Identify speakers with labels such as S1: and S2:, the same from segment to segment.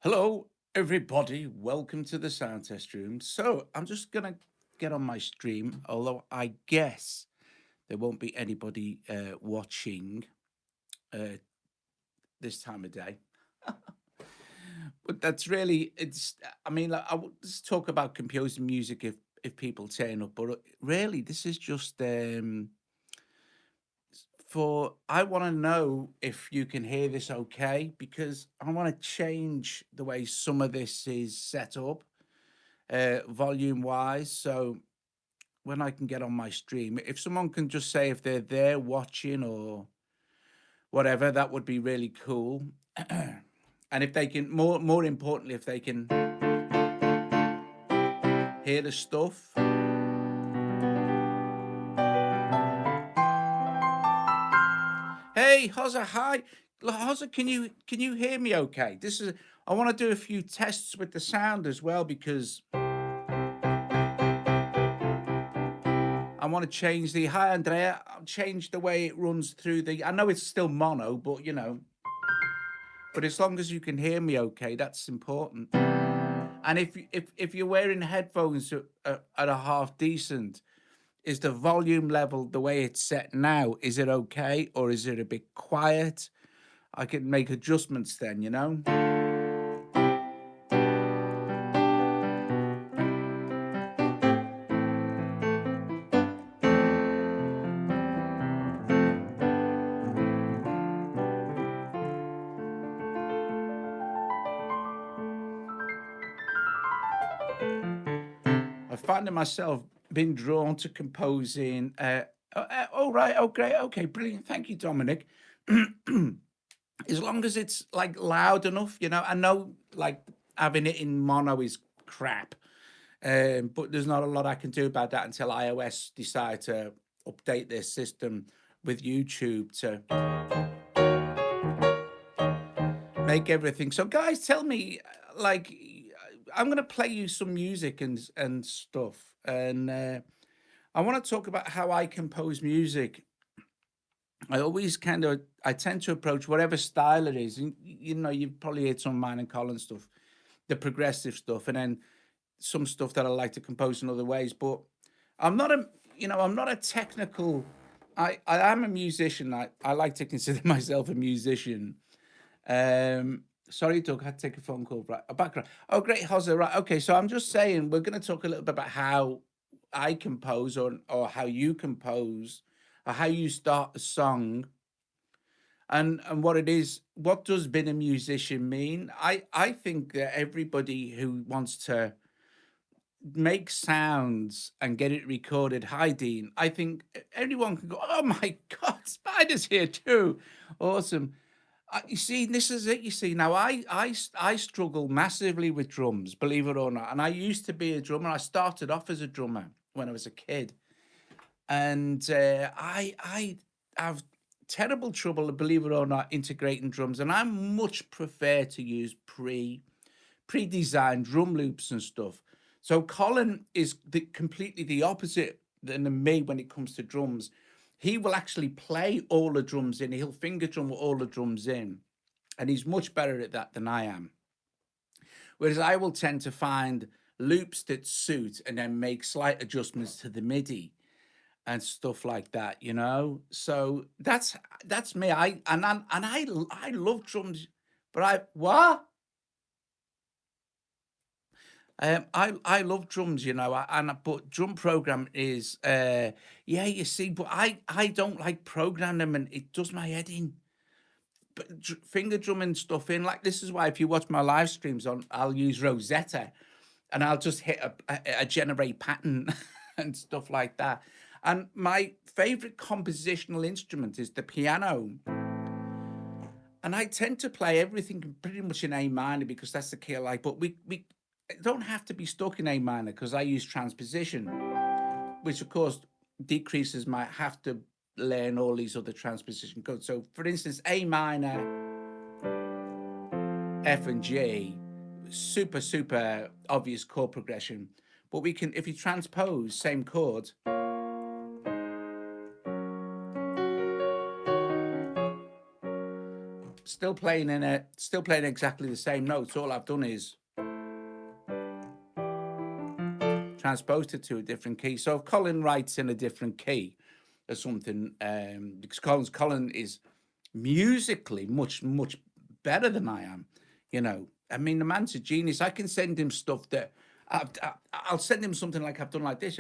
S1: Hello, everybody. Welcome to the sound test room. So, I'm just going to get on my stream, although I guess there won't be anybody watching uh, this time of day. But that's really, I mean, like, I would just talk about composing music if people turn up, but really, this is just for, I want to know if you can hear this okay, because I want to change the way some of this is set up volume wise. So when I can get on my stream, if someone can just say if they're there watching or whatever, that would be really cool. And if they can, more importantly, if they can hear the stuff. Hey, Hozza, hi. Hozza, can you hear me okay? This is I want to do a few tests with the sound as well because I want to change the hi Andrea. I'll change the way it runs through the. I know it's still mono, but but as long as you can hear me okay, that's important. And if you're wearing headphones at a half decent, is the volume level the way it's set now? Is it okay or is it a bit quiet? I can make adjustments then. I find myself being drawn to composing. Oh, right, okay, okay, brilliant. Thank you, Dominic. As long as it's like loud enough. I know like having it in mono is crap, but there's not a lot I can do about that until iOS decide to update their system with YouTube to make everything. So, guys, tell me, like, I'm gonna play you some music and stuff, and I want to talk about how I compose music. I tend to approach whatever style it is. And, you've probably heard some of mine and Colin stuff, the progressive stuff, and then some stuff that I like to compose in other ways. But I'm not I'm not a technical. I am a musician. I like to consider myself a musician. Sorry, Doug, I had to take a phone call. Right, a background. Oh, great, Hozza. Right, okay. So I'm just saying we're going to talk a little bit about how I compose, or how you compose, or how you start a song, and what it is. What does being a musician mean? I think that everybody who wants to make sounds and get it recorded. Hi, Dean. I think everyone can go, oh my God, Spider's here too. Awesome. You see, this is it. You see, now I struggle massively with drums, believe it or not. And I used to be a drummer. I started off as a drummer when I was a kid. And I have terrible trouble, believe it or not, integrating drums. And I much prefer to use pre-designed drum loops and stuff. So Colin is completely the opposite than me when it comes to drums. He will actually play all the drums in. He'll finger drum all the drums in, and he's much better at that than I am. Whereas I will tend to find loops that suit and then make slight adjustments to the MIDI and stuff like that. So that's me. I love drums, but I love drums. But drum program is yeah, you see, but I don't like programming them, and it does my head in. But finger drumming stuff in, like, this is why if you watch my live streams I'll use Rosetta, and I'll just hit a generate pattern and stuff like that. And my favorite compositional instrument is the piano, and I tend to play everything pretty much in A minor because that's the key I like. But we don't have to be stuck in A minor because I use transposition, which of course decreases my have to learn all these other transposition codes. So, for instance, A minor, F, and G, super obvious chord progression. But we can, if you transpose same chord, still playing exactly the same notes. All I've done is transposed it to a different key. So if Colin writes in a different key or something, because Colin is musically much better than I am. I mean, the man's a genius. I can send him stuff that I'll send him something like I've done like this,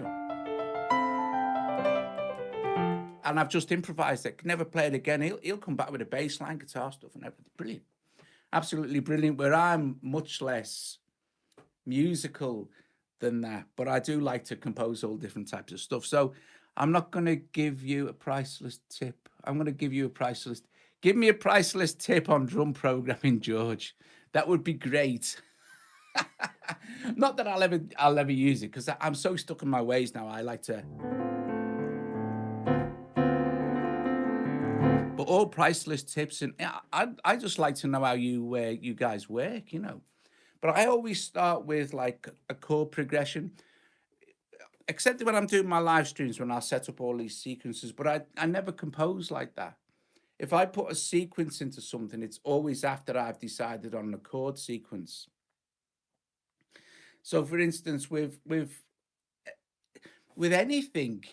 S1: and I've just improvised it. Can never play it again. He'll come back with a bass line, guitar stuff, and everything. Brilliant, absolutely brilliant. Where I'm much less musical than that, but I do like to compose all different types of stuff. So I'm not going to give you a priceless tip. I'm going to give you a priceless. Give me a priceless tip on drum programming, George. That would be great. Not that I'll ever use it, because I'm so stuck in my ways now. I like to. But all priceless tips, and I just like to know how you guys work, But I always start with like a chord progression, except when I'm doing my live streams when I'll set up all these sequences. But I never compose like that. If I put a sequence into something, it's always after I've decided on the chord sequence. So, for instance, with anything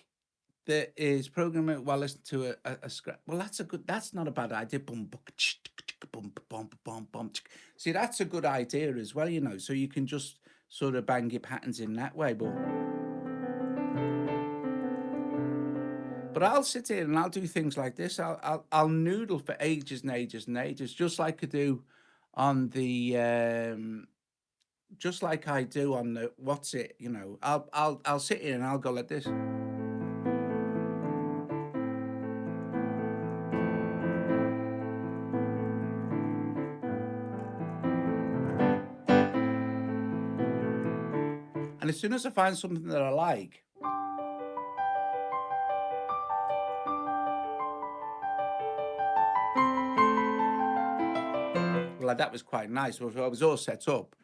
S1: that is programming while listening to a scratch, well, that's not a bad idea. See, that's a good idea as well, So you can just sort of bang your patterns in that way, But I'll sit here and I'll do things like this. I'll noodle for ages and ages and ages, just like I do on the just like I do on the what's it, I'll sit here and I'll go like this. And as soon as I find something that I like, well, that was quite nice. Well, I was all set up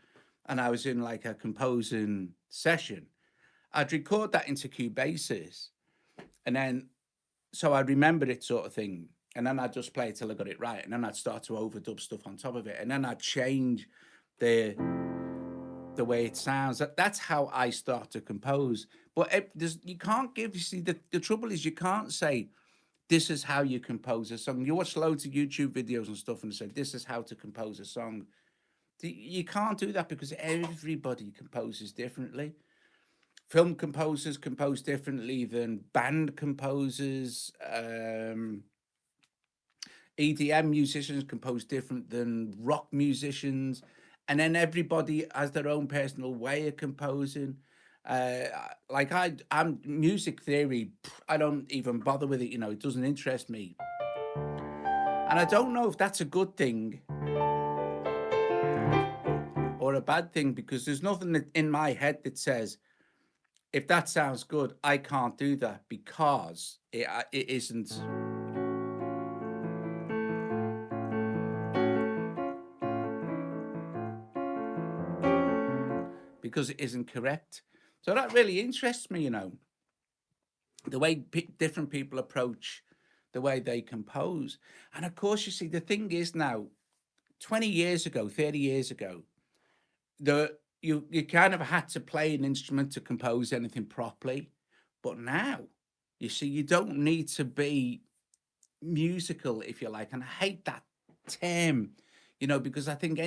S1: and I was in like a composing session, I'd record that into Cubases, and then so I'd remember it, sort of thing, and then I'd just play it till I got it right, and then I'd start to overdub stuff on top of it, and then I'd change the way it sounds. That's how I start to compose. But you can't give. You see, the trouble is you can't say this is how you compose a song. You watch loads of YouTube videos and stuff, and they say this is how to compose a song. You can't do that because everybody composes differently. Film composers compose differently than band composers. EDM musicians compose different than rock musicians, and then everybody has their own personal way of composing. Like I'm music theory. I don't even bother with it. It doesn't interest me, and I don't know if that's a good thing or a bad thing, because there's nothing in my head that says if that sounds good, I can't do that, because it isn't. Because it isn't correct. So that really interests me, the way different people approach the way they compose. And of course, you see, the thing is now, 20 years ago, 30 years ago, you kind of had to play an instrument to compose anything properly. But now, you see, you don't need to be musical, if you like. And I hate that term, because I think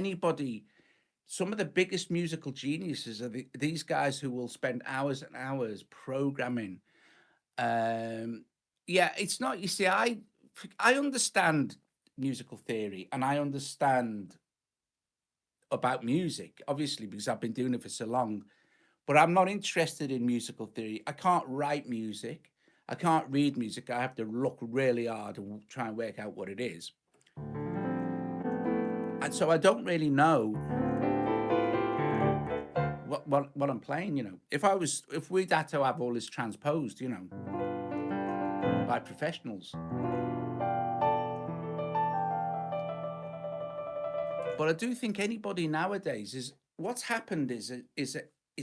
S1: some of the biggest musical geniuses are these guys who will spend hours and hours programming. Yeah, it's not. You see, I understand musical theory, and I understand about music, obviously, because I've been doing it for so long. But I'm not interested in musical theory. I can't write music. I can't read music. I have to look really hard and try and work out what it is. And so I don't really know what I'm playing. If we'd had to have all this transposed, by professionals. But I do think anybody nowadays is what's happened is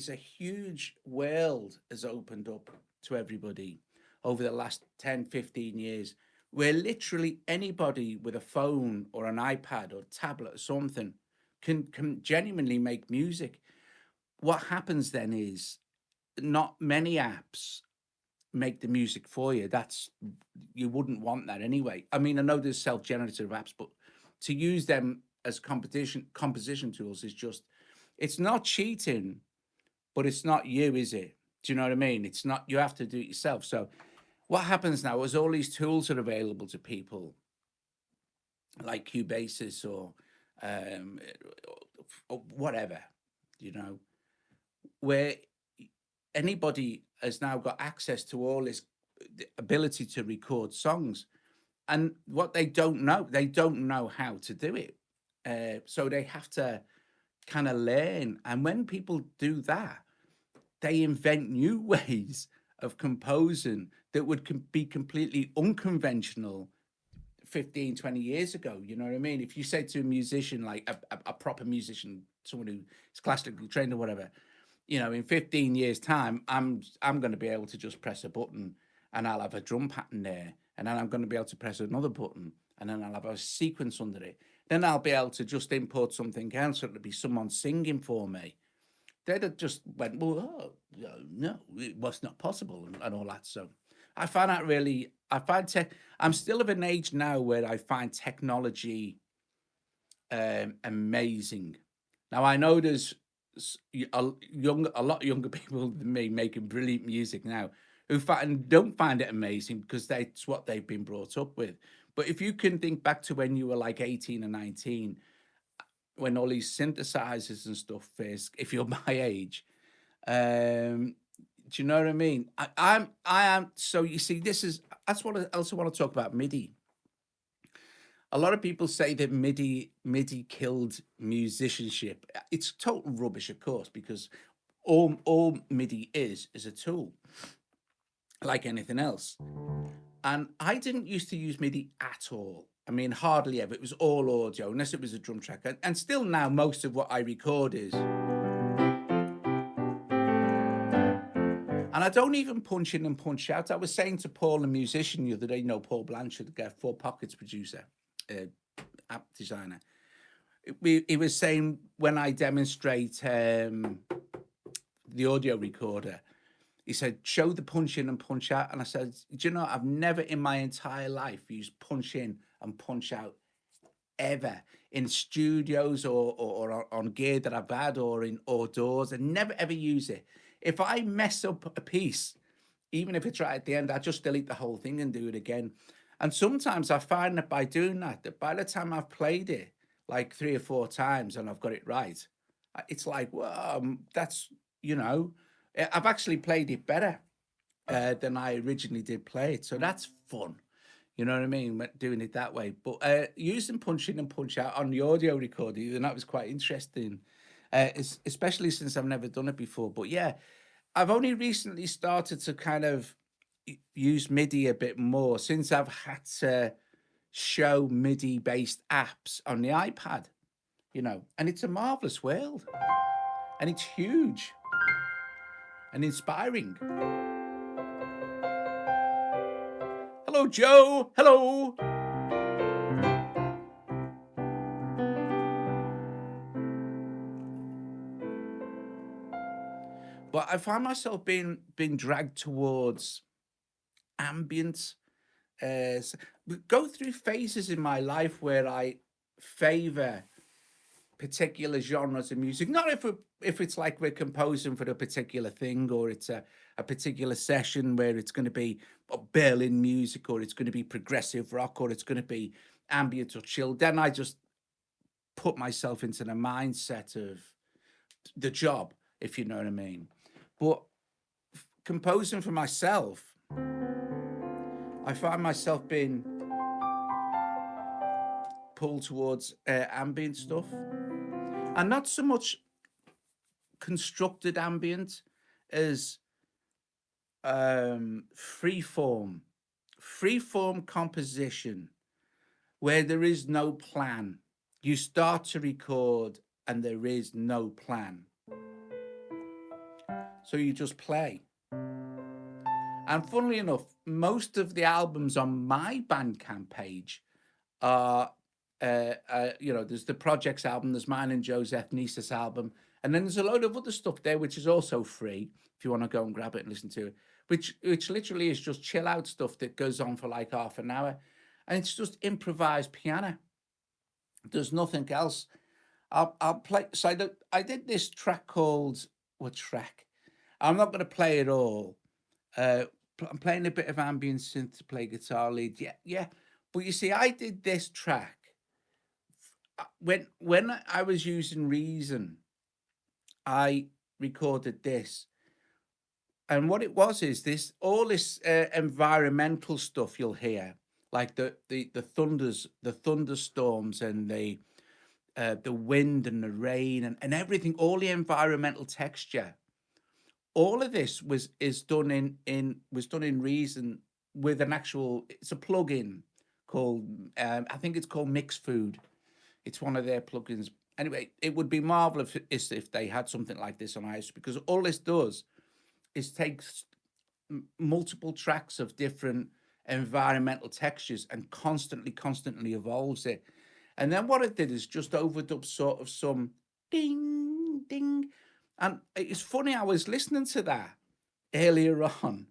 S1: a huge world has opened up to everybody over the last 10, 15 years. where literally anybody with a phone or an iPad or tablet or something can genuinely make music. What happens then is not many apps make the music for you. That's you wouldn't want that anyway. I mean, I know there's self-generative apps, but to use them as composition tools is just it's not cheating, but it's not you, is it? Do you know what I mean? It's not you have to do it yourself. So what happens now is all these tools are available to people like Cubasis um, or whatever, you know, where anybody has now got access to all this ability to record songs. And what they don't know how to do it. So they have to kind of learn. And when people do that, they invent new ways of composing that would be completely unconventional 15, 20 years ago. You know what I mean? If you say to a musician, like a proper musician, someone who is classically trained or whatever, you know, in 15 years time, I'm going to be able to just press a button and I'll have a drum pattern there. And then I'm going to be able to press another button and then I'll have a sequence under it. Then I'll be able to just import something else. So it'll be someone singing for me. They'd have just went, well, oh, no, it was not possible and all that. So I find that really, I'm still of an age now where I find technology amazing. Now I know there's a lot younger people than me making brilliant music now who don't find it amazing because that's what they've been brought up with. But if you can think back to when you were like 18 or 19, when all these synthesizers and stuff first, if you're my age, do you know what I mean? I am. So you see, that's what I also want to talk about MIDI. A lot of people say that MIDI killed musicianship. It's total rubbish, of course, because all MIDI is a tool, like anything else. And I didn't used to use MIDI at all. I mean, hardly ever. It was all audio, unless it was a drum track. And still now, most of what I record is. And I don't even punch in and punch out. I was saying to Paul, the musician, the other day, Paul Blanchard, the Four Pockets producer, app designer. He was saying when I demonstrate the audio recorder, he said, show the punch in and punch out. And I said, do you know, I've never in my entire life used punch in and punch out ever in studios or on gear that I've had or in outdoors. I never ever use it. If I mess up a piece, even if it's right at the end, I just delete the whole thing and do it again. And sometimes I find that by doing that by the time I've played it like 3 or 4 times and I've got it right, it's like, well, that's, I've actually played it better than I originally did play it. So that's fun. You know what I mean? Doing it that way. But using punch in and punch out on the audio recording, and that was quite interesting, especially since I've never done it before. But yeah, I've only recently started to kind of use MIDI a bit more since I've had to show MIDI-based apps on the iPad, and it's a marvelous world. And it's huge and inspiring. Hello, Joe. Hello. But I find myself being dragged towards ambient. Go through phases in my life where I favor particular genres of music. Not if it's like we're composing for a particular thing, or it's a particular session where it's going to be Berlin music, or it's going to be progressive rock, or it's going to be ambient or chill. Then I just put myself into the mindset of the job, if you know what I mean. But composing for myself, I find myself being pulled towards ambient stuff, and not so much constructed ambient as free form composition, where there is no plan. You start to record and there is no plan, so you just play. And funnily enough, most of the albums on my Bandcamp page are, there's the Projects album, there's mine and Joe's Ethnesis album, and then there's a load of other stuff there which is also free if you want to go and grab it and listen to it, which literally is just chill out stuff that goes on for like half an hour, and it's just improvised piano. There's nothing else. I'll play. So I did this track called what track? I'm not going to play it all. I'm playing a bit of ambient synth to play guitar lead. Yeah. But you see, I did this track when I was using Reason. I recorded this, and what it was is this all this environmental stuff you'll hear, like the thunderstorms and the wind and the rain and everything, all the environmental texture. All of this was done in Reason with an actual. It's a plugin called I think it's called Mix Food. It's one of their plugins. Anyway, it would be marvelous if they had something like this on ice, because all this does is takes multiple tracks of different environmental textures and constantly evolves it. And then what it did is just overdub sort of some ding ding. And it's funny, I was listening to that earlier on,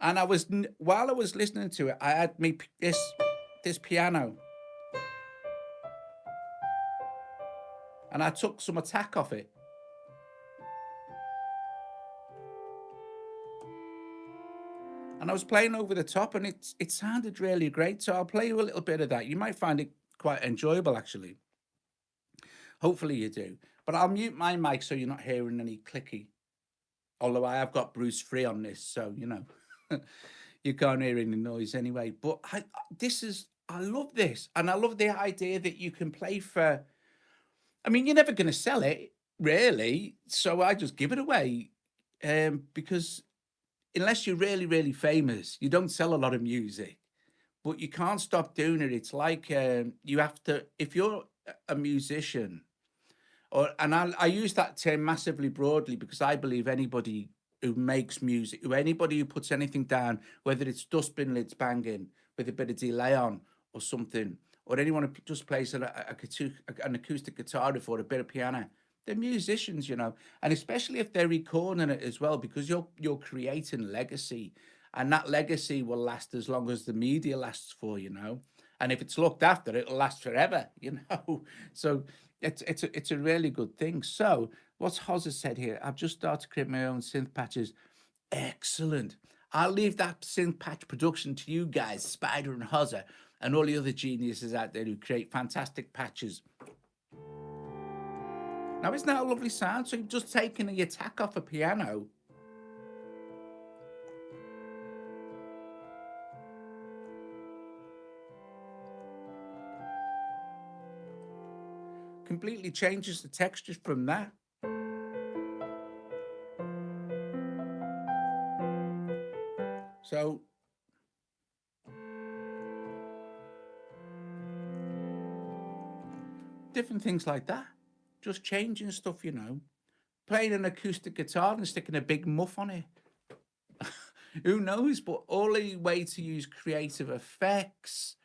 S1: and while I was listening to it, I had this piano, and I took some attack off it. And I was playing over the top, and it sounded really great. So I'll play you a little bit of that. You might find it quite enjoyable, actually. Hopefully you do. But I'll mute my mic so you're not hearing any clicky. Although I have got Bruce Free on this, so you can't hear any noise anyway. But I love this, and I love the idea that you can play for. I mean, you're never going to sell it, really, so I just give it away, because unless you're really, really famous, you don't sell a lot of music. But you can't stop doing it. It's like you have to, if you're a musician. And I use that term massively broadly, because I believe anybody who makes music, anybody who puts anything down, whether it's dustbin lids banging with a bit of delay on or something, or anyone who just plays an acoustic guitar riff or a bit of piano, they're musicians, and especially if they're recording it as well, because you're creating legacy, and that legacy will last as long as the media lasts for, and if it's looked after, it'll last forever, So it's a really good thing. So what's Hozza said here? I've just started to create my own synth patches. Excellent. I'll leave that synth patch production to you guys, Spider and Hozza, and all the other geniuses out there who create fantastic patches. Now, isn't that a lovely sound? So you've just taken the attack off a piano. Completely changes the textures from that. So different things like that, just changing stuff, playing an acoustic guitar and sticking a big muff on it. Who knows? But all the way to use creative effects,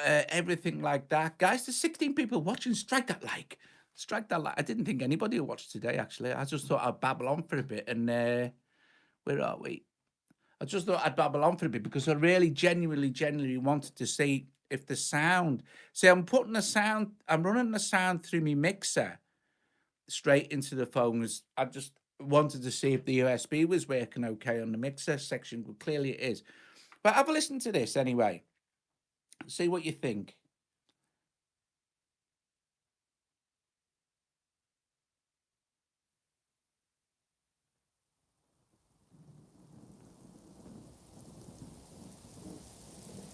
S1: everything like that. Guys, there's 16 people watching. Strike that like. I didn't think anybody would watch today, actually. I just thought I'd babble on for a bit. And where are we? I just thought I'd babble on for a bit because I really genuinely wanted to see if the sound. See, I'm running the sound through my mixer straight into the phones. I just wanted to see if the USB was working okay on the mixer section. But clearly it is. But have a listen to this anyway. See what you think.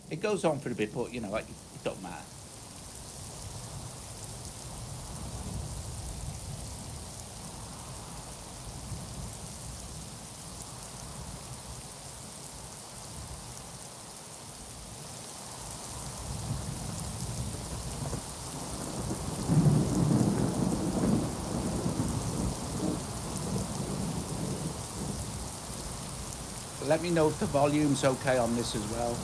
S1: It goes on for a bit, but it don't matter. Let me know if the volume's okay on this as well.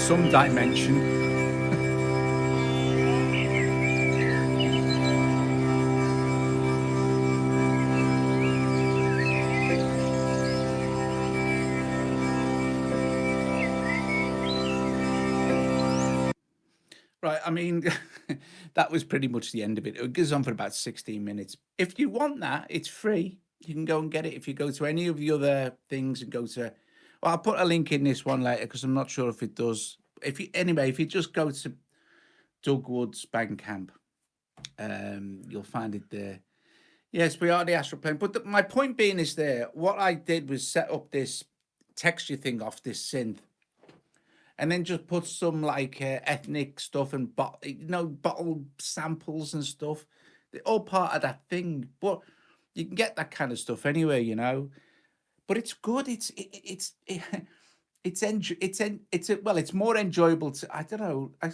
S1: some dimension. Right, I mean, that was pretty much the end of it. It goes on for about 16 minutes. If you want that, it's free. You can go and get it if you go to any of the other things and go to. Well, I'll put a link in this one later because I'm not sure if it does. If you just go to Doug Wood's Bandcamp. You'll find it there. Yes, we are the astral plane. But my point being is there, what I did was set up this texture thing off this synth, and then just put some like ethnic stuff and bottle samples and stuff. They're all part of that thing. But you can get that kind of stuff anyway, you know. But it's good. It's more enjoyable to, I don't know. I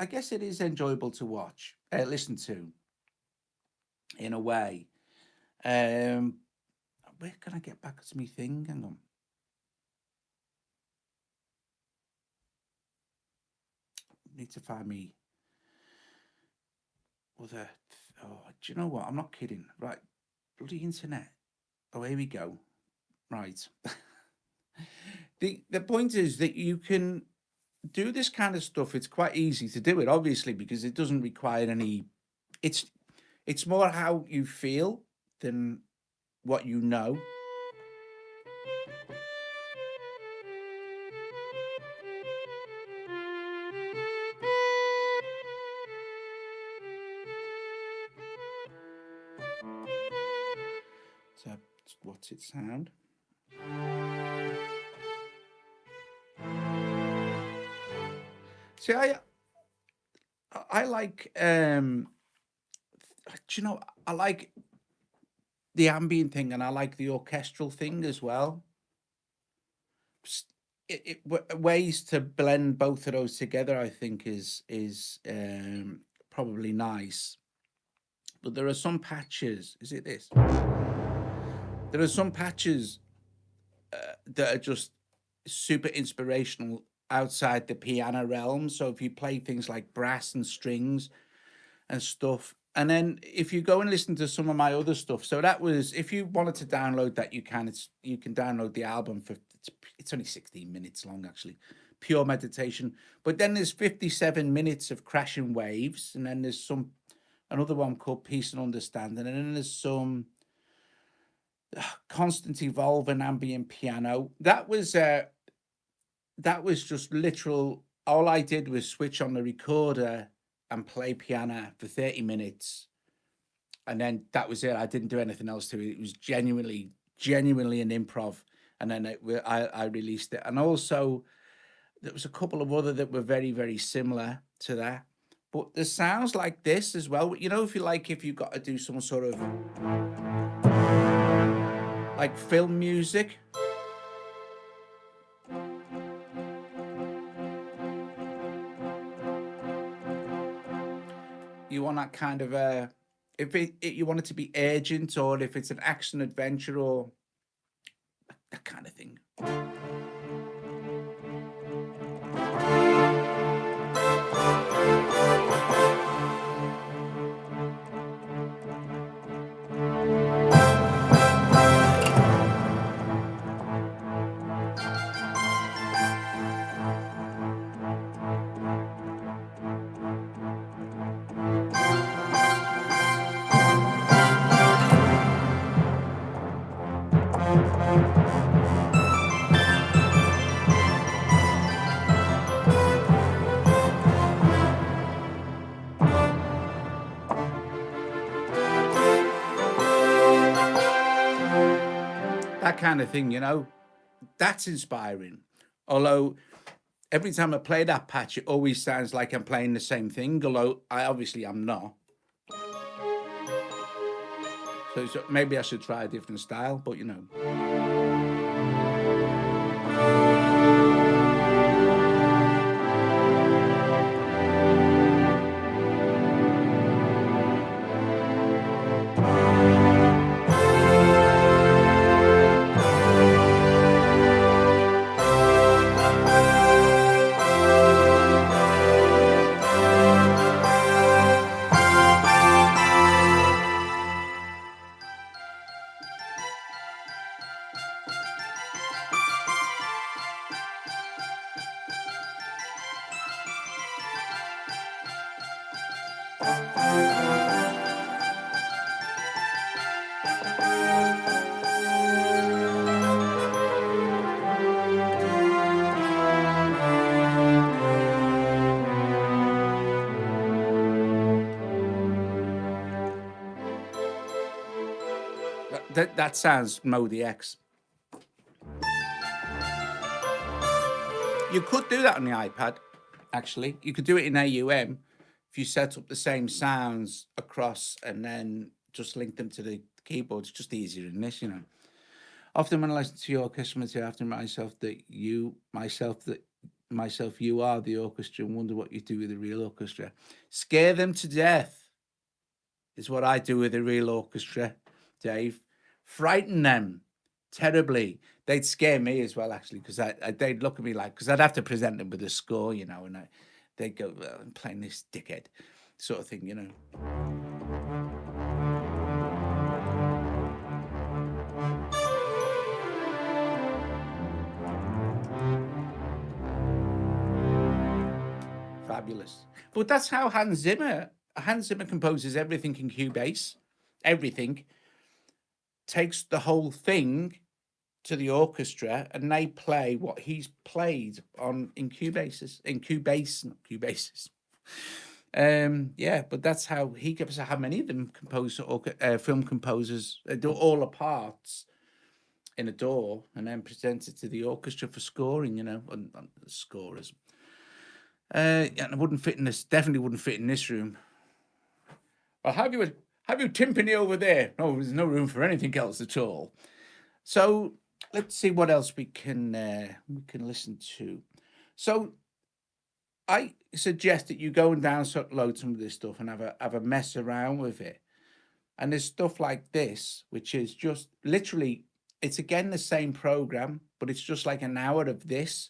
S1: guess it is enjoyable to watch, listen to, in a way. Where can I get back to me thing? Hang on. Need to find me other. Oh, do you know what? I'm not kidding. Right, bloody internet. Oh, here we go. Right. The point is that you can do this kind of stuff. It's quite easy to do it, obviously, because it doesn't require any. It's more how you feel than what you know. So what's it sound? See, I like do you know, I like the ambient thing and I like the orchestral thing as well. Ways to blend both of those together, I think, is probably nice. But there are some patches. Is it this? There are some patches that are just super inspirational outside the piano realm. So if you play things like brass and strings and stuff, and then if you go and listen to some of my other stuff, so that was, if you wanted to download that, you can download the album for, it's only 16 minutes long actually, pure meditation. But then there's 57 minutes of crashing waves, and then there's another one called Peace and Understanding, and then there's some constant evolving ambient piano. That was just literal. All I did was switch on the recorder and play piano for 30 minutes, and then that was it. I didn't do anything else to it. It was genuinely an improv, and then I released it. And also there was a couple of other that were very, very similar to that, but the sounds like this as well, you know, if you've got to do some sort of like film music. You want that kind of if you want it to be urgent, or if it's an action adventure, or that kind of thing. That kind of thing, you know, that's inspiring. Although every time I play that patch, it always sounds like I'm playing the same thing, although I'm not. So maybe I should try a different style, but you know. that sounds Modi X. You could do that on the iPad, actually. You could do it in AUM if you set up the same sounds across and then just link them to the keyboard. It's just easier than this, you know. Often when I listen to your customers, I after myself that you are the orchestra and wonder what you do with a real orchestra. Scare them to death is what I do with a real orchestra, Dave. Frighten them terribly. They'd scare me as well, actually, because they'd look at me like, because I'd have to present them with a score, you know, and they'd go, well, I'm playing this dickhead sort of thing, you know. Fabulous. But that's how Hans Zimmer composes everything in Cubase, everything, takes the whole thing to the orchestra and they play what he's played in Cubase, not Cubases. Yeah, but that's how he gives how many of them film composers do all the parts in a DAW and then present it to the orchestra for scoring, you know, and the scorers. And it wouldn't fit in this. Definitely wouldn't fit in this room. Well, have you timpani over there? No, there's no room for anything else at all. So let's see what else we can listen to. So I suggest that you go and download some of this stuff and have a mess around with it. And there's stuff like this, which is just literally, it's again the same program, but it's just like an hour of this.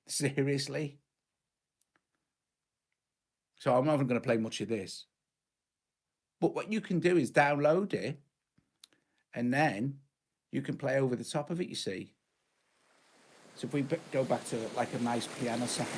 S1: Seriously. So I'm not even going to play much of this. But what you can do is download it and then you can play over the top of it, you see. So if we go back to like a nice piano sound.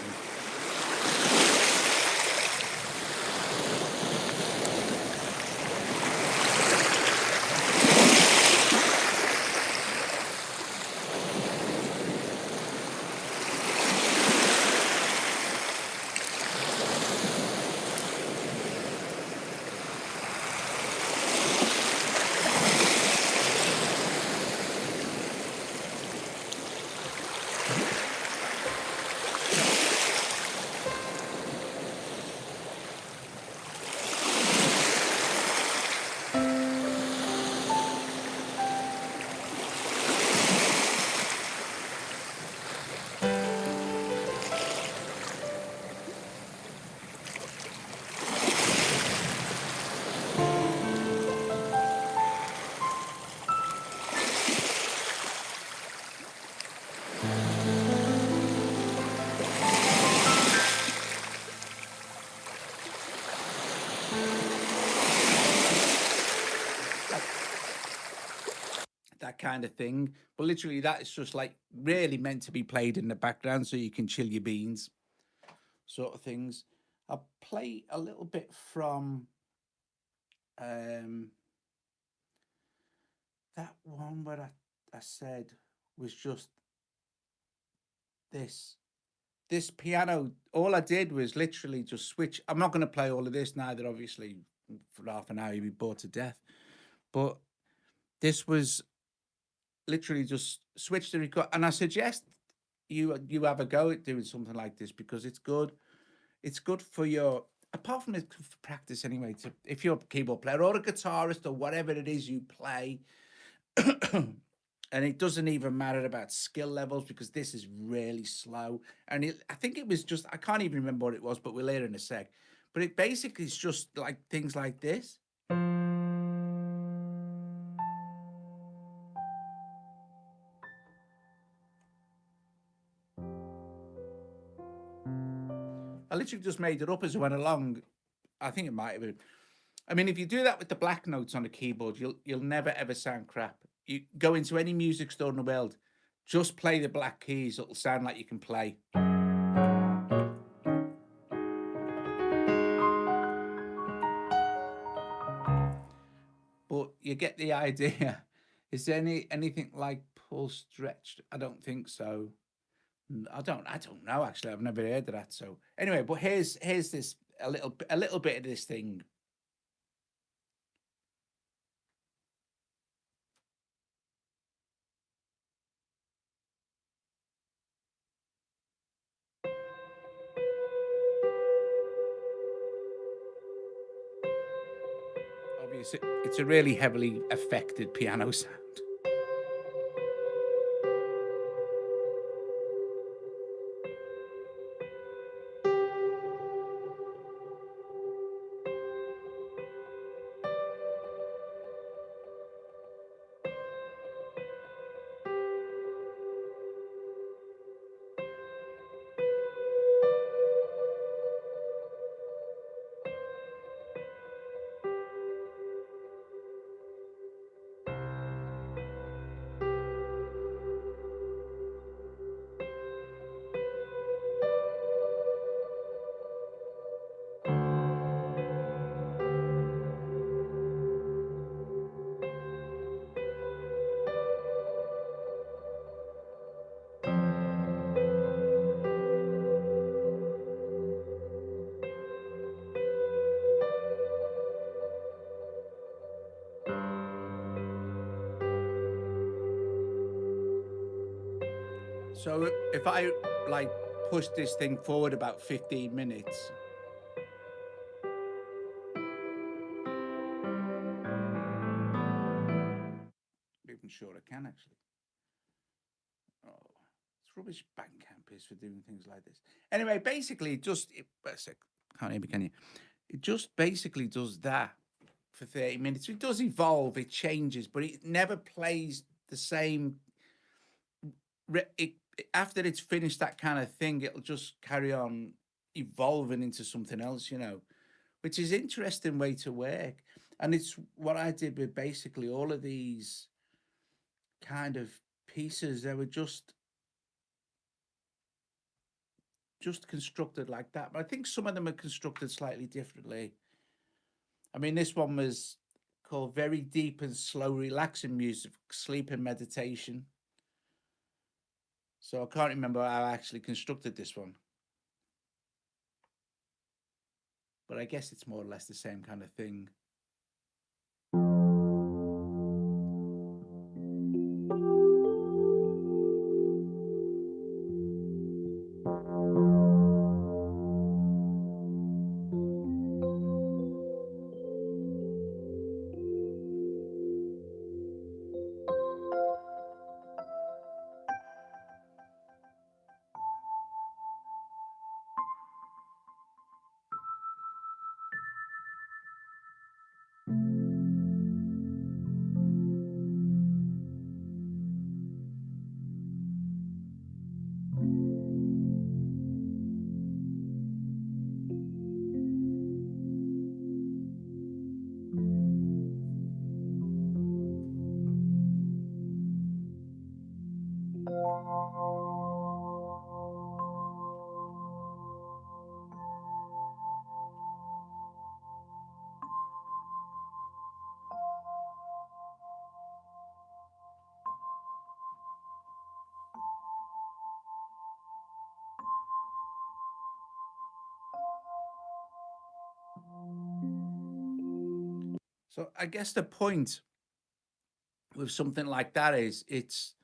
S1: That kind of thing, but literally that is just like really meant to be played in the background so you can chill your beans, sort of things. I'll play a little bit from that one where I said was just this piano. All I did was literally just switch. I'm not going to play all of this neither, obviously, for half an hour you'd be bored to death, but this was literally just switch the record. And I suggest you have a go at doing something like this because it's good. It's good for your, apart from it's for practice anyway, if you're a keyboard player or a guitarist or whatever it is you play. And it doesn't even matter about skill levels because this is really slow. And I think it was just, I can't even remember what it was, but we'll hear in a sec. But it basically is just like things like this. I literally just made it up as I went along. I think it might have been. I mean, if you do that with the black notes on the keyboard, you'll never ever sound crap. You go into any music store in the world, just play the black keys. It'll sound like you can play. But you get the idea. Is there anything like pull stretched? I don't think so. I don't know actually. I've never heard of that. So anyway, but here's this a little bit of this thing. It's a really heavily affected piano sound. So if I like push this thing forward about 15 minutes, I'm even sure I can actually. Oh, it's rubbish Bandcamp is for doing things like this. Anyway, basically, can't hear me, can you? It just basically does that for 30 minutes. It does evolve, it changes, but it never plays the same. After it's finished that kind of thing, it'll just carry on evolving into something else, which is interesting way to work. And it's what I did with basically all of these kind of pieces. They were just constructed like that. But I think some of them are constructed slightly differently. I mean, this one was called Very Deep and Slow Relaxing Music, Sleep and Meditation. So I can't remember how I actually constructed this one. But I guess it's more or less the same kind of thing. So I guess the point with something like that is it's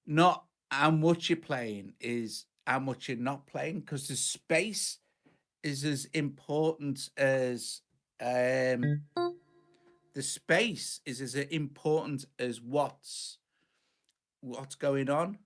S1: not how much you're playing, is how much you're not playing, because the space is as important as the space is as important as what's going on.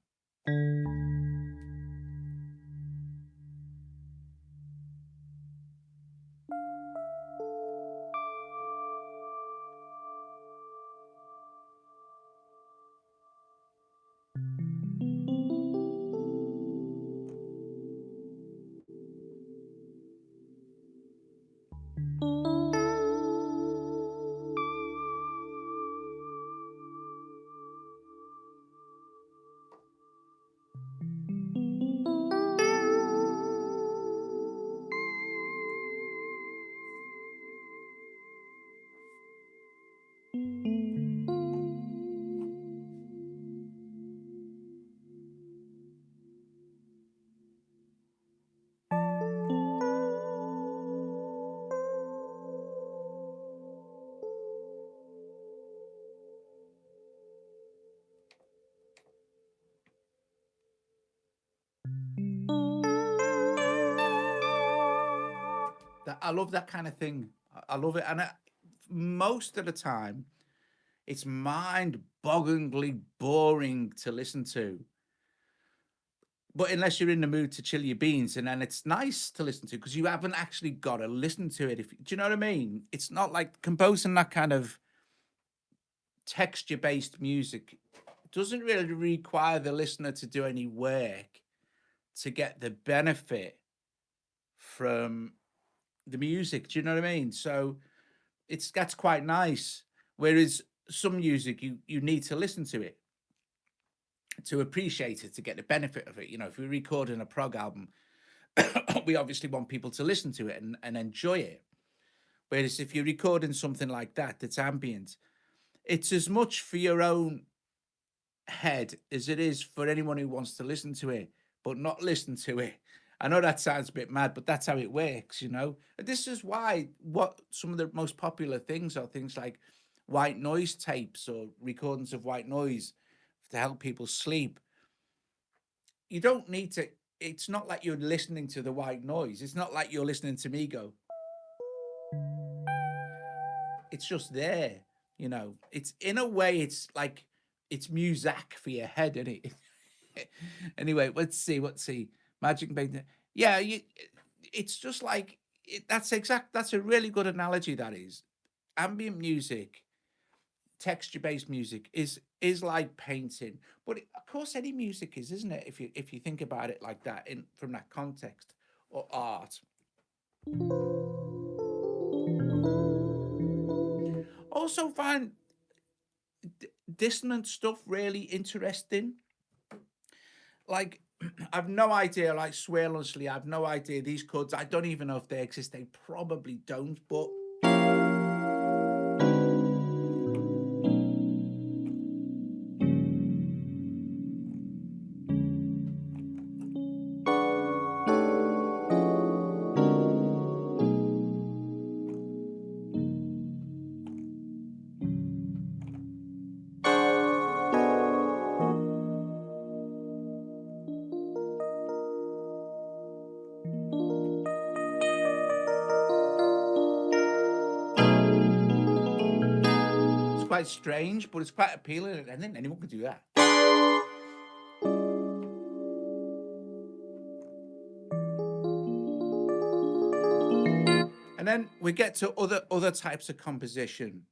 S1: I love that kind of thing. I love it, and most of the time, it's mind-bogglingly boring to listen to. But unless you're in the mood to chill your beans, and then it's nice to listen to because you haven't actually got to listen to it. Do you know what I mean? It's not like composing that kind of texture-based music doesn't really require the listener to do any work to get the benefit from the music. Do you know what I mean? So that's quite nice. Whereas some music, you need to listen to it to appreciate it, to get the benefit of it. You know, if we're recording a prog album, we obviously want people to listen to it and enjoy it. Whereas if you're recording something like that, that's ambient, it's as much for your own head as it is for anyone who wants to listen to it, but not listen to it. I know that sounds a bit mad, but that's how it works, you know? And this is why what some of the most popular things are things like white noise tapes or recordings of white noise to help people sleep. You don't need to, it's not like you're listening to the white noise. It's not like you're listening to me go. It's just there, you know. It's in a way, it's like it's music for your head, isn't it? Anyway, let's see. Magic Band. Yeah, it's just like that's a really good analogy. That is ambient music, texture-based music is like painting, but of course any music is, isn't it? If you think about it like that in from that context, or art. Also find dissonant stuff really interesting. Like I've no idea, like swear honestly, I've no idea these chords. I don't even know if they exist. They probably don't, but it's quite strange, but it's quite appealing. And then anyone can do that. And then we get to other types of composition.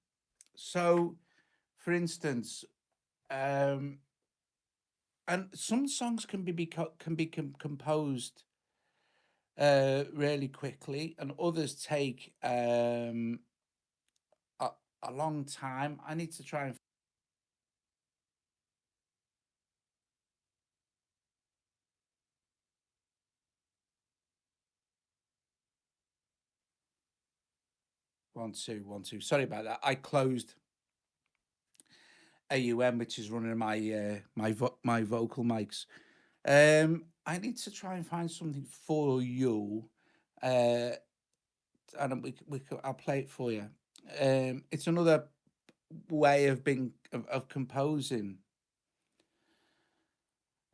S1: So, for instance, and some songs can be composed really quickly, and others take a long time. I need to try and 1 2 1 2. Sorry about that. I closed AUM, which is running my vocal mics. I need to try and find something for you, uh, and I'll play it for you. It's another way of composing.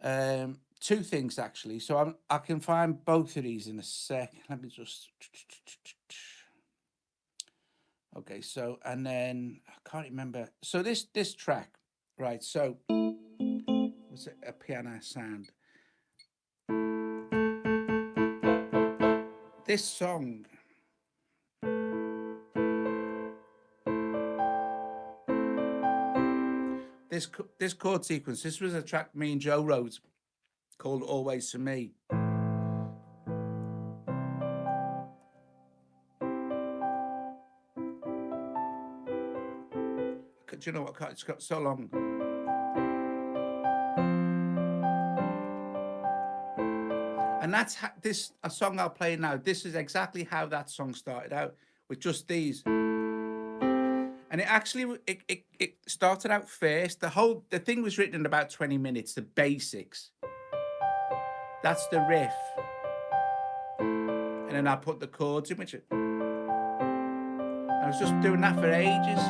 S1: Two things actually. So I can find both of these in a sec. Let me just. Okay, so and then I can't remember. So this track, right? So was it a piano sound? This song. This chord sequence. This was a track me and Joe wrote called "Always to Me." Do you know what? It's got so long. And that's a song I'll play now. This is exactly how that song started out, with just these. And it actually it started out first. The thing was written in about 20 minutes. The basics. That's the riff. And then I put the chords in, which I was just doing that for ages.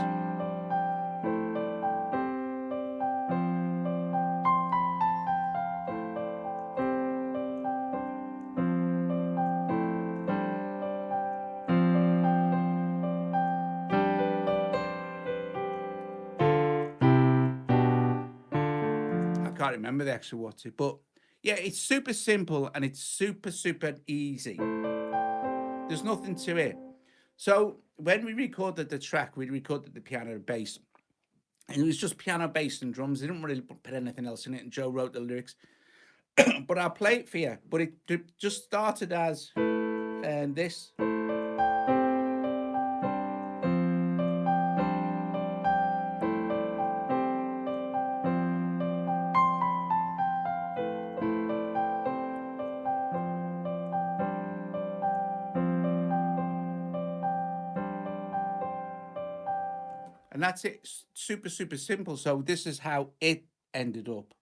S1: can't remember the actual what's it, but yeah, it's super simple and it's super easy. There's nothing to it. So when we recorded the track, we recorded the piano and bass, and it was just piano, bass, and drums. They didn't really put anything else in it, and Joe wrote the lyrics. But I'll play it for you. But it just started as this. And that's it. Super simple. So this is how it ended up.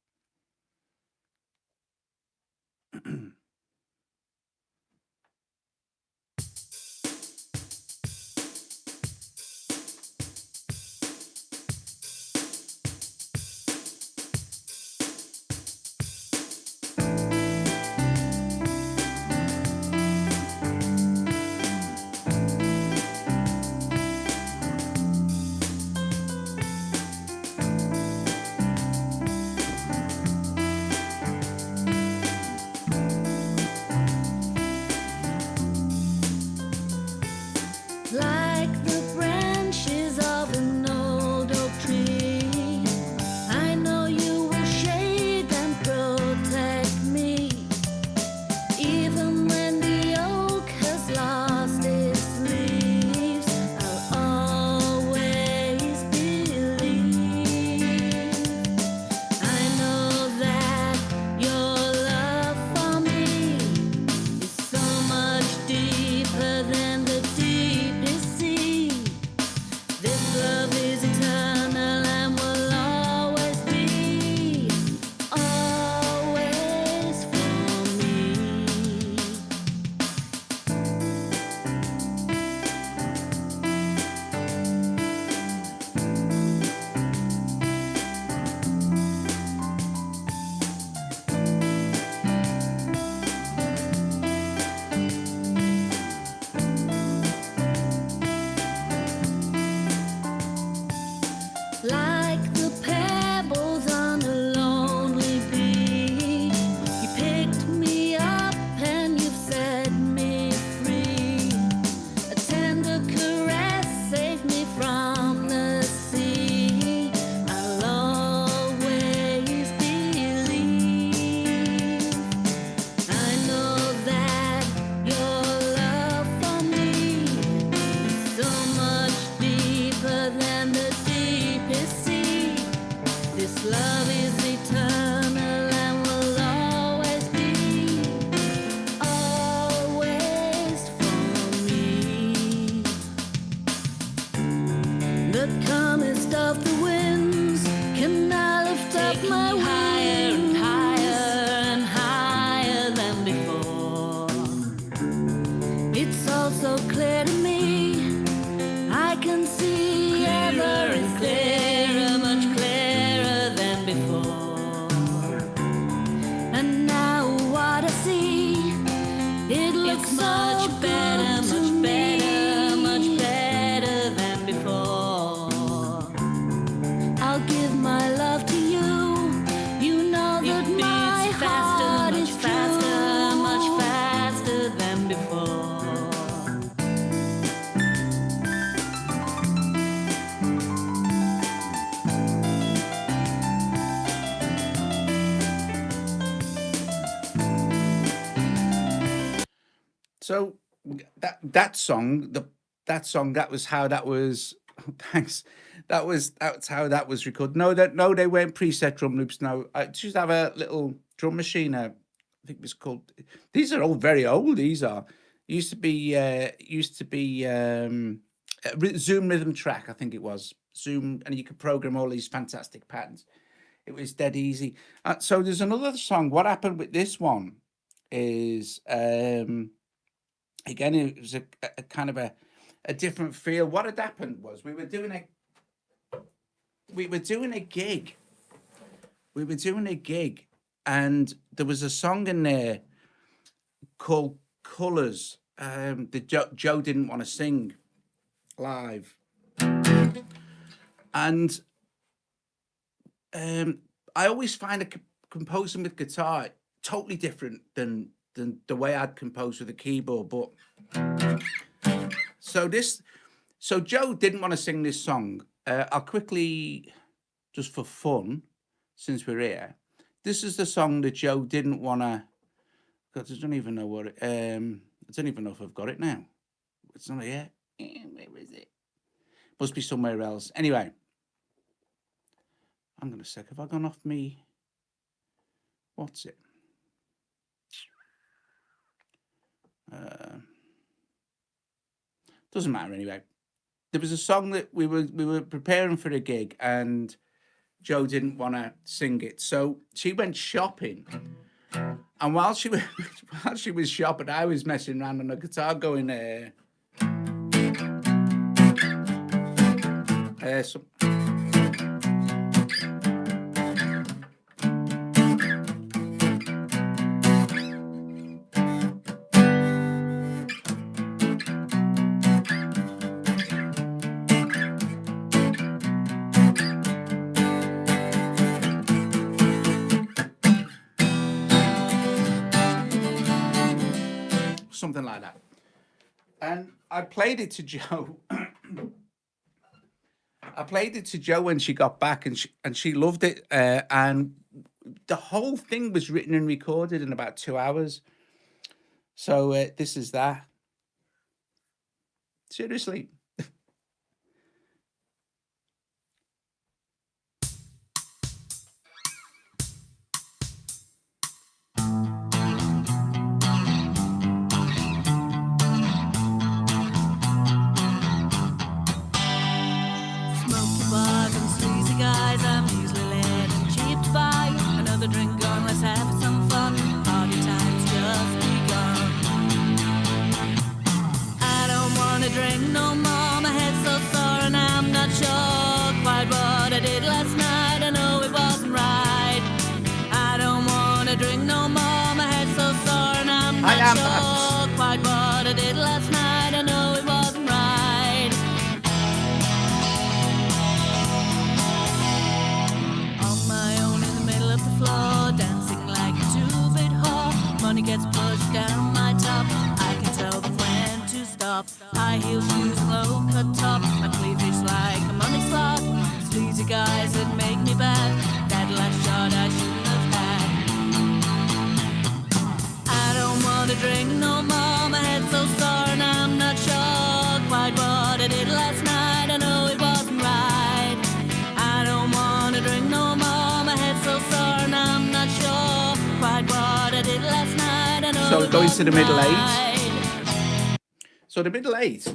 S1: So that song, that was how that was. Thanks. That's how that was recorded. No, they weren't preset drum loops. No, I just have a little drum machine. I think it was called. These are all very old. These are used to be Zoom Rhythm Track. I think it was Zoom, and you could program all these fantastic patterns. It was dead easy. So there's another song. What happened with this one is again, it was a kind of a different feel. What had happened was we were doing a gig. And there was a song in there called Colours that Joe didn't want to sing live. And I always find composing with guitar, totally different than the way I'd compose with a keyboard. But so Joe didn't want to sing this song. I'll quickly, just for fun, since we're here, this is the song that Joe didn't want to. God, I don't even know what it. I don't even know if I've got it now. It's not here. Where is it? Must be somewhere else. Anyway, hang on a sec. Have I gone off me? What's it? Doesn't matter anyway. There was a song that we were preparing for a gig, and Joe didn't want to sing it, so she went shopping. And while she was shopping, I was messing around on the guitar, going something like that. And I played it to Joe. I played it to Joe when she got back, and she loved it. And the whole thing was written and recorded in about 2 hours. So this is that. Seriously.
S2: Gets pushed down my top. I can tell them when to stop. High heel shoes and low cut top. My cleavage like a money slot. Sleazy guys that make me bad. That last shot I shouldn't have had. I don't wanna drink no more. My head's so sore and I'm not sure quite what I did last night. I know it wasn't right. I don't wanna drink no more. My head's so sore and I'm not sure quite what I did last night.
S1: So it goes to the middle eight. So the middle eight.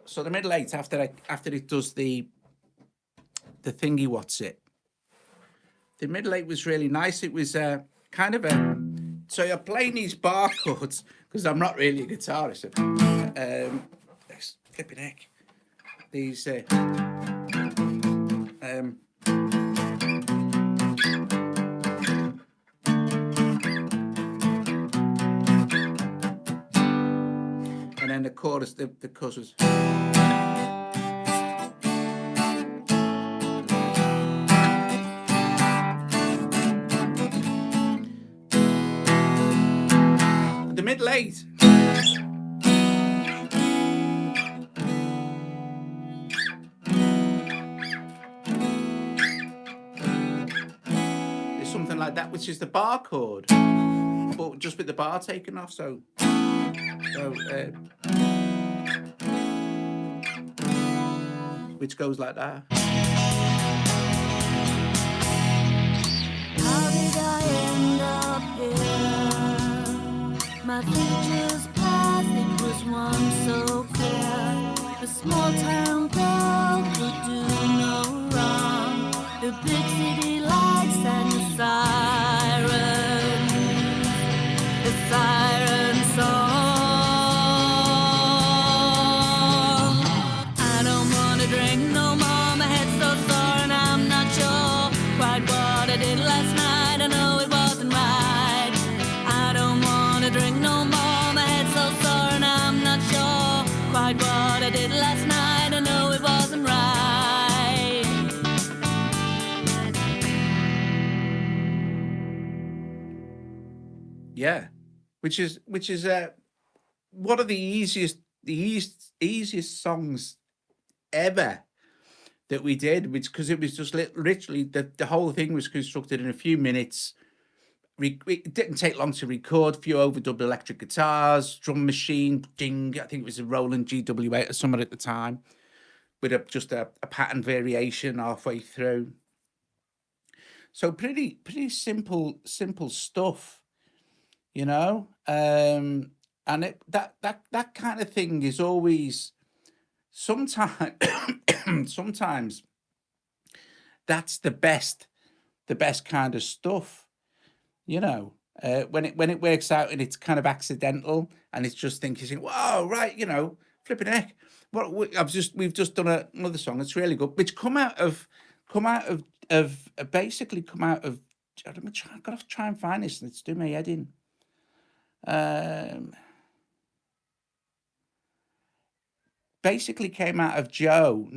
S1: So the middle eight after it does the thingy. What's it? The middle eight was really nice. It was kind of a. So you're playing these bar chords because I'm not really a guitarist. Flipping heck. These. And then the chorus, the chorus was. The middle eight. There's something like that, which is the bar chord, but just with the bar taken off. So which goes like that.
S2: How did I end up here? My future's path, it was once so clear. A small town girl could do no wrong. The big city lights and the siren song. What I did last night.
S1: Yeah, which is one of the easiest songs ever that we did, which because it was just literally the whole thing was constructed in a few minutes. It didn't take long to record. A few overdubbed electric guitars, drum machine, ding. I think it was a Roland GW8 or something at the time, with just a pattern variation halfway through. So pretty simple stuff, you know. And that kind of thing is always sometimes sometimes that's the best kind of stuff, you know. When it works out and it's kind of accidental and it's just thinking, whoa, right, you know, flipping heck. We've just done another song that's really good, which come out of basically come out of. I've got to try and find this. Let's do my head in. Basically came out of Joe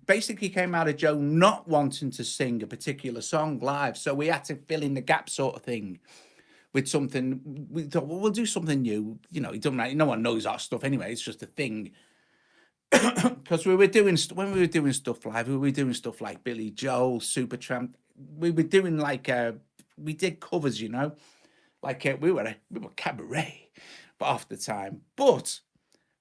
S1: basically came out of Joe not wanting to sing a particular song live, so we had to fill in the gap sort of thing with something. We thought, well, we'll do something new, you know. It doesn't matter, no one knows our stuff anyway, it's just a thing. Because when we were doing stuff live, we were doing stuff like Billy Joel, Supertramp. We were doing like we did covers, you know, like we were cabaret, but half the time. But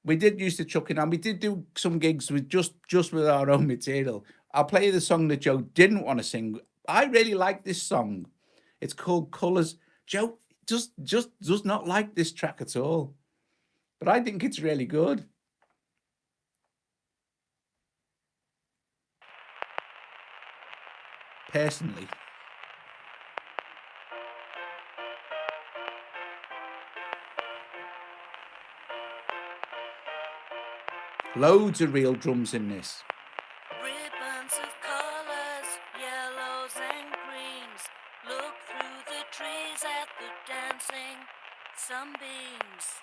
S1: we did used to chuck in, and we did do some gigs with just with our own material. I'll play you the song that Joe didn't want to sing. I really like this song. It's called Colours. Joe just does not like this track at all, but I think it's really good. Personally. Loads of real drums in this.
S2: Ribbons of colors, yellows and greens. Look through the trees at the dancing sunbeams.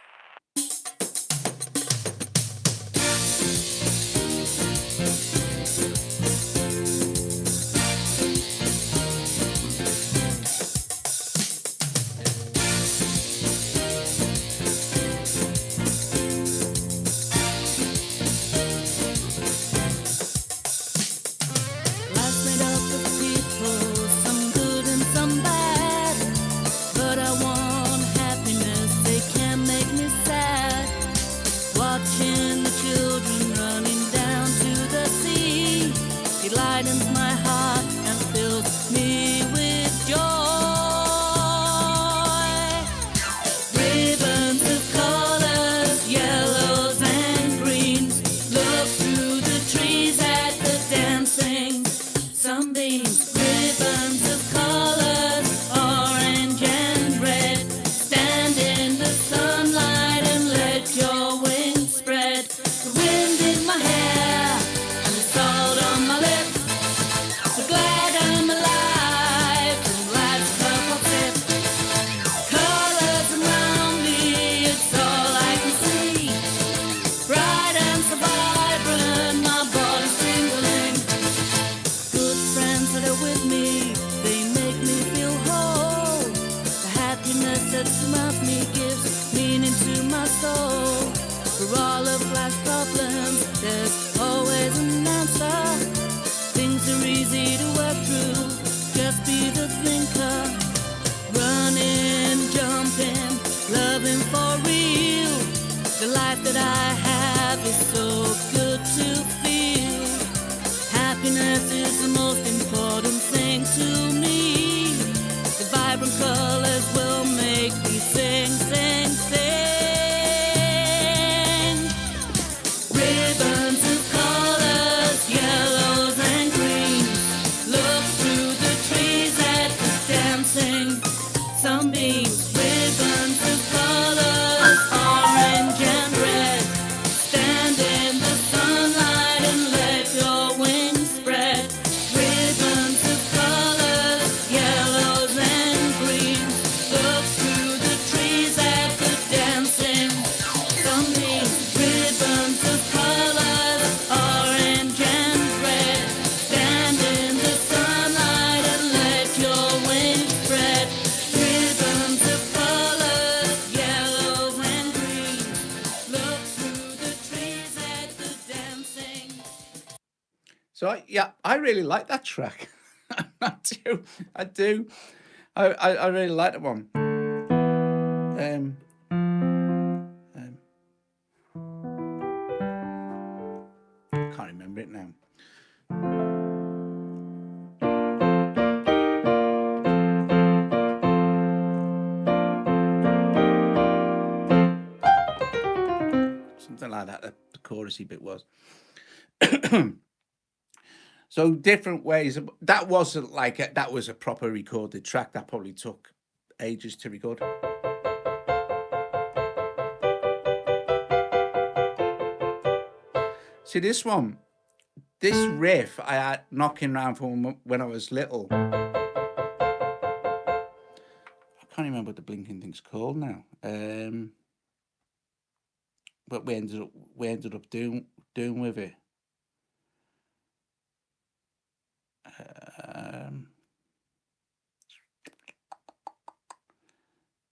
S1: So I really like that track. I do. I really like that one. Can't remember it now. Something like that. The chorusy bit was. So different ways. That wasn't like that was a proper recorded track. That probably took ages to record. See this one, this riff I had knocking around from when I was little. I can't remember what the blinking thing's called now. But we ended up doing with it.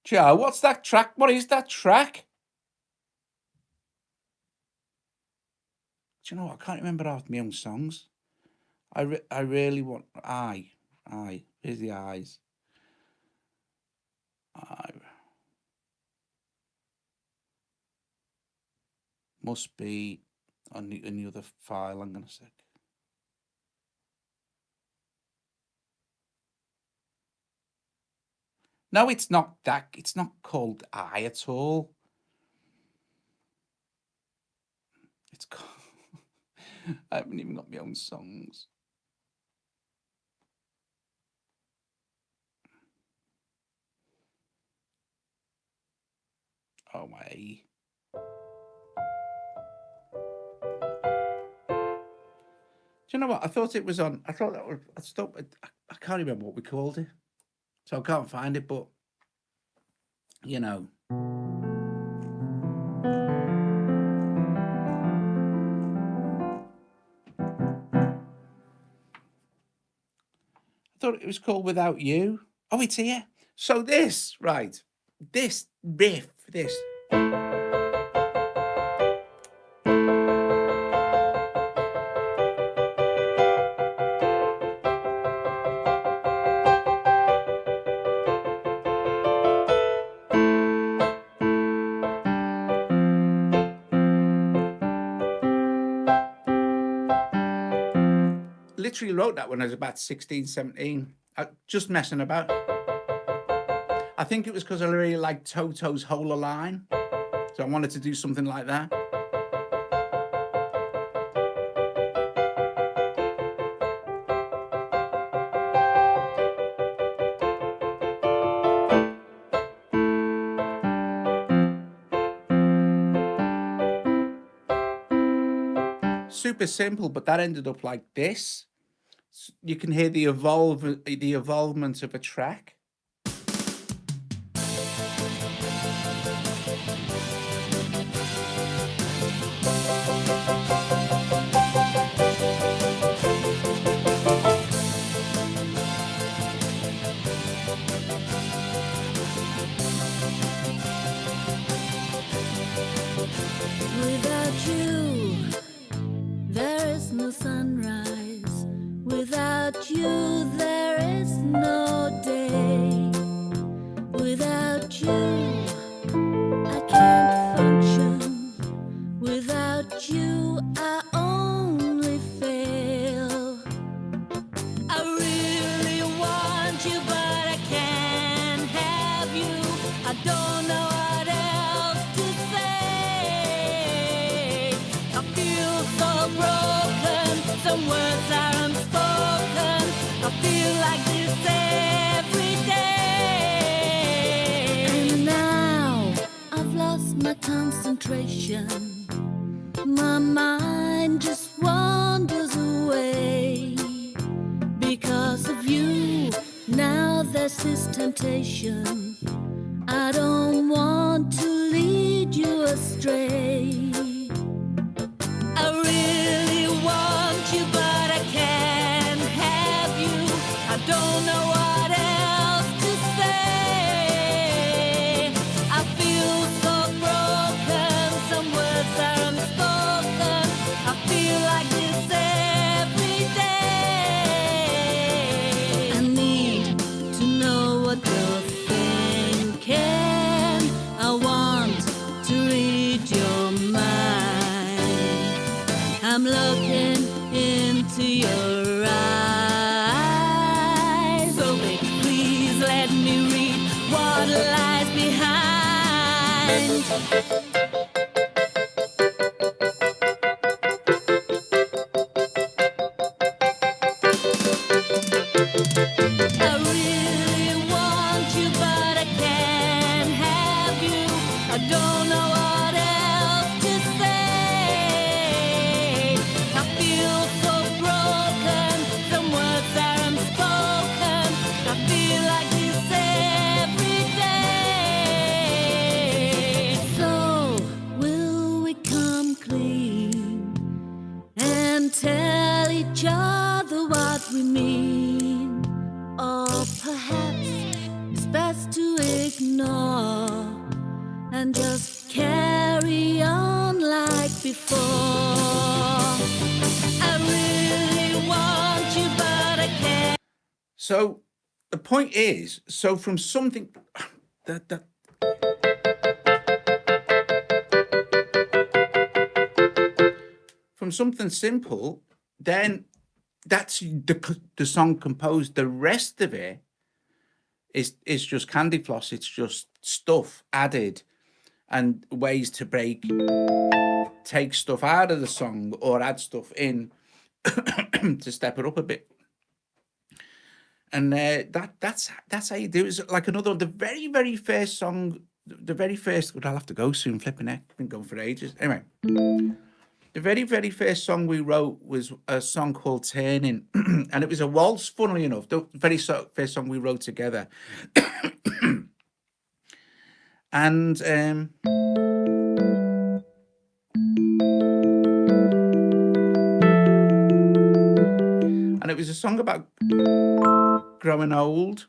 S1: Joe, what's that track? What is that track? Do you know what? I can't remember half my own songs. I really want I. Here's the eyes. Must be on the other file. I'm gonna sec. No, it's not that. It's not called I at all. It's called. I haven't even got my own songs. Oh my. Do you know what? I thought it was on. I thought that was. I can't remember what we called it, so I can't find it. But you know. I thought it was called Without You. Oh, it's here. So this, right. This riff, this. Literally wrote that when I was about 16, 17. Just messing about. I think it was because I really liked Toto's Whole Line. So I wanted to do something like that. Super simple, but that ended up like this. You can hear the evolvement of a track.
S2: Without you, there is no sunrise. Without you, there is no day. Without you, I can't function. Without you, I only fail. I really want you, but I can't have you. I don't know what else to say. I feel so broken. Some words are unspoken. I feel like this every day. And now I've lost my concentration. My mind just wanders away. Because of you, now there's this temptation. I don't want to lead you astray. I really want you, but I can't have you. I don't know what else to say. I feel so broken. Some words are unspoken. I feel like this every I'm looking into your eyes. So baby, please let me read what lies behind. I really want you, but I can't have you. I don't know what else to say. I feel so broken, some words are unspoken. I feel like this every day. So, will we come clean and tell each other what we mean? Or perhaps it's best to ignore and just carry on like before. I really want you, but I can't.
S1: So the point is, so from something that from something simple, then that's the song composed. The rest of it is just candy floss. It's just stuff added and ways to take stuff out of the song or add stuff in to step it up a bit. And that's how you do it. It's like another, the very first song, the very first. I'll have to go soon. Flipping heck, been going for ages. Anyway. The very first song we wrote was a song called Turning, and it was a waltz, funnily enough, the very first song we wrote together. And it was a song about growing old.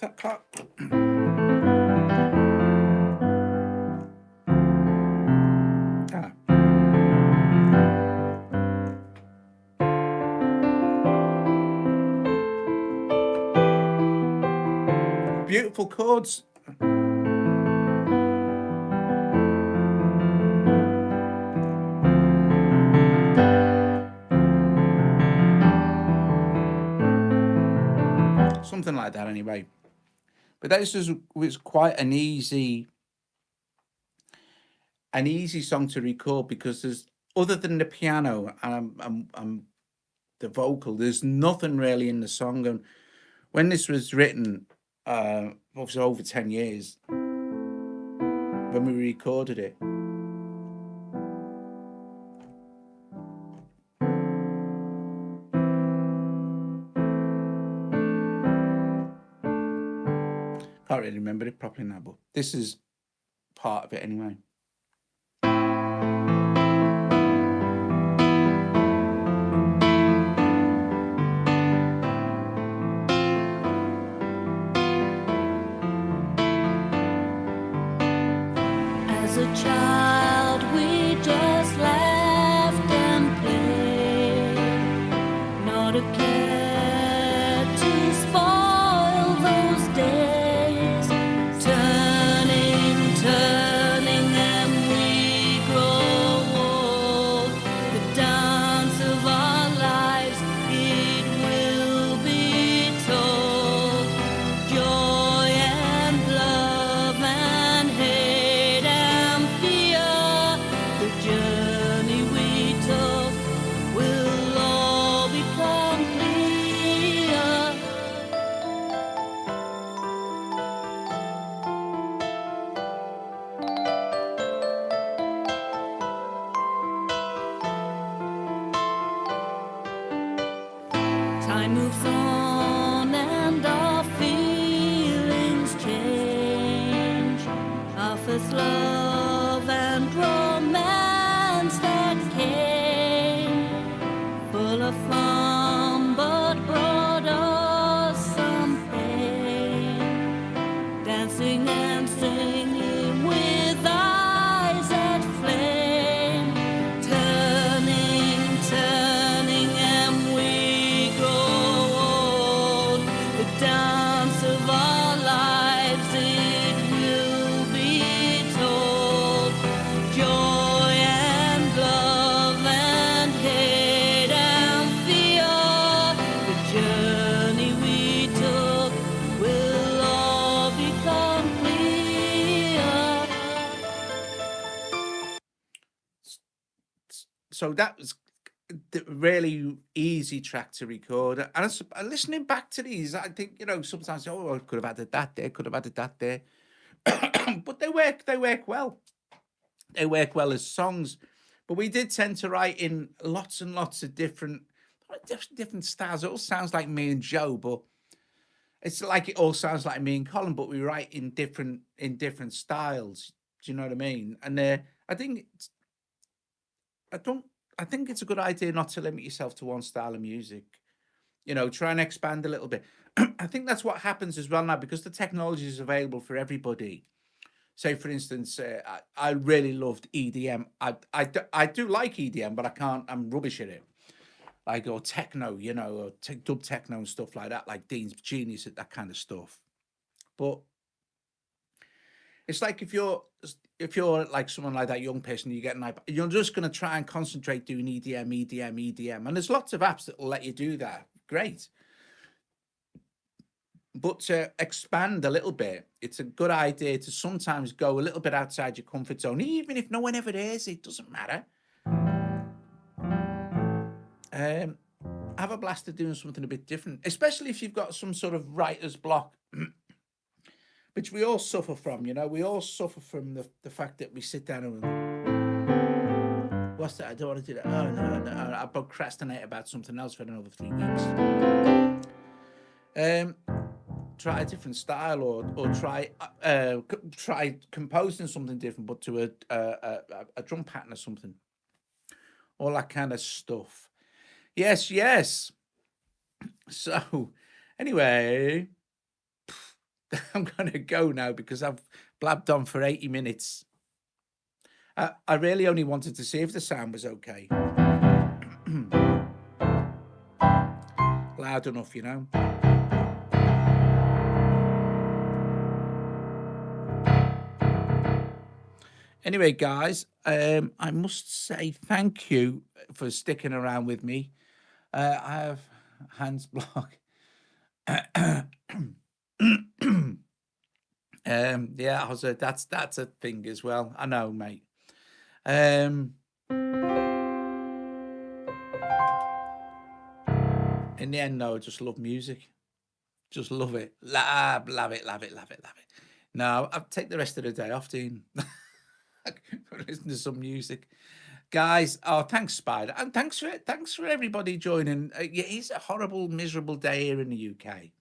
S1: That part. Beautiful chords. Something like that anyway. But that was quite an easy song to record, because there's, other than the piano and the vocal, there's nothing really in the song. And when this was written, it was over 10 years when we recorded it. Can't really remember it properly now, but this is part of it anyway.
S2: As a child, we just laughed and played, not a care to spoil those days. Turning, and we grow old. The dance of our lives, it will be told. Joy and love and hate and fear, the journey we took will all become clear. Time moves on and our feelings change. Our first love and romance that came, full of fun but brought us some pain. Dancing and singing without
S1: so that was the really easy track to record. And listening back to these, I think, sometimes, oh, I could have added that there, could have added that there. But they work well. They work well as songs. But we did tend to write in lots and lots of different styles. It all sounds like me and Joe, but it's like it all sounds like me and Colin, but we write in different styles. Do you know what I mean? And I think it's a good idea not to limit yourself to one style of music. Try and expand a little bit. I think that's what happens as well now, because the technology is available for everybody. Say, for instance, I really loved EDM. I do like EDM, but I'm rubbish at it. Like, or techno, or dub techno and stuff like that, like Dean's genius at that kind of stuff. But it's like if you're like someone like that young person, you get an iPad, you're just going to try and concentrate doing EDM, and there's lots of apps that will let you do that. Great. But to expand a little bit, it's a good idea to sometimes go a little bit outside your comfort zone, even if no one ever hears it. Doesn't matter. Have a blast at doing something a bit different, especially if you've got some sort of writer's block, which we all suffer from. We all suffer from the fact that we sit down and, what's that? I don't want to do that. Oh, no. I procrastinate about something else for another 3 weeks. Try a different style, or try composing something different, but to a drum pattern or something. All that kind of stuff. Yes. So, anyway, I'm going to go now because I've blabbed on for 80 minutes. I really only wanted to see if the sound was okay. Loud enough, Anyway, guys, I must say thank you for sticking around with me. I have Hans block. Yeah, Jose, that's a thing as well. I know, mate. In the end, no, I just love music. Just love it. Love it. No, I'll take the rest of the day off, Dean. Listen to some music, guys. Oh, thanks, Spider, and thanks for everybody joining. Yeah, it's a horrible, miserable day here in the UK,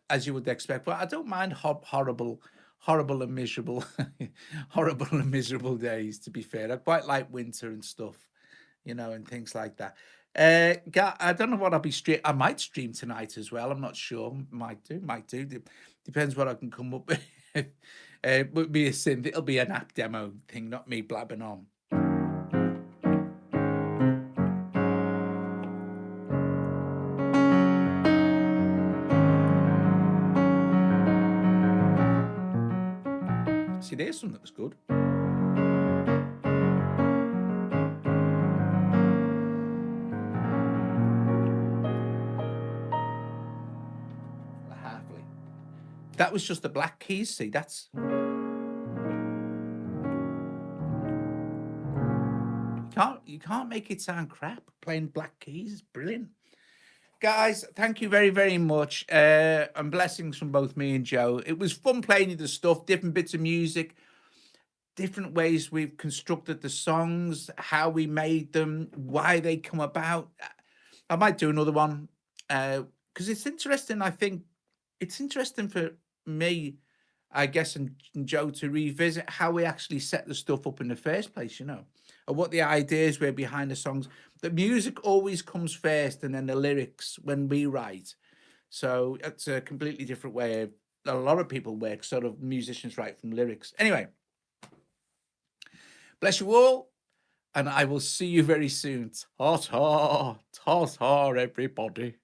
S1: as you would expect. But I don't mind horrible and miserable, horrible and miserable days. To be fair, I quite like winter and stuff, and things like that. I don't know what I'll be stream. I might stream tonight as well. I'm not sure. Might do. Depends what I can come up with. It would be a synth. It'll be an app demo thing, not me blabbing on. See, there's something that was good. That was just the black keys. See, that's you can't make it sound crap. Playing black keys is brilliant. Guys, thank you very, very much. And blessings from both me and Joe. It was fun playing you the stuff, different bits of music, different ways we've constructed the songs, how we made them, why they come about. I might do another one because it's interesting. I think it's interesting for me, I guess, and Joe to revisit how we actually set the stuff up in the first place, and what the ideas were behind the songs. The music always comes first and then the lyrics when we write. So it's a completely different way a lot of people work, sort of musicians write from lyrics. Anyway, bless you all, and I will see you very soon. Ta-ta, everybody.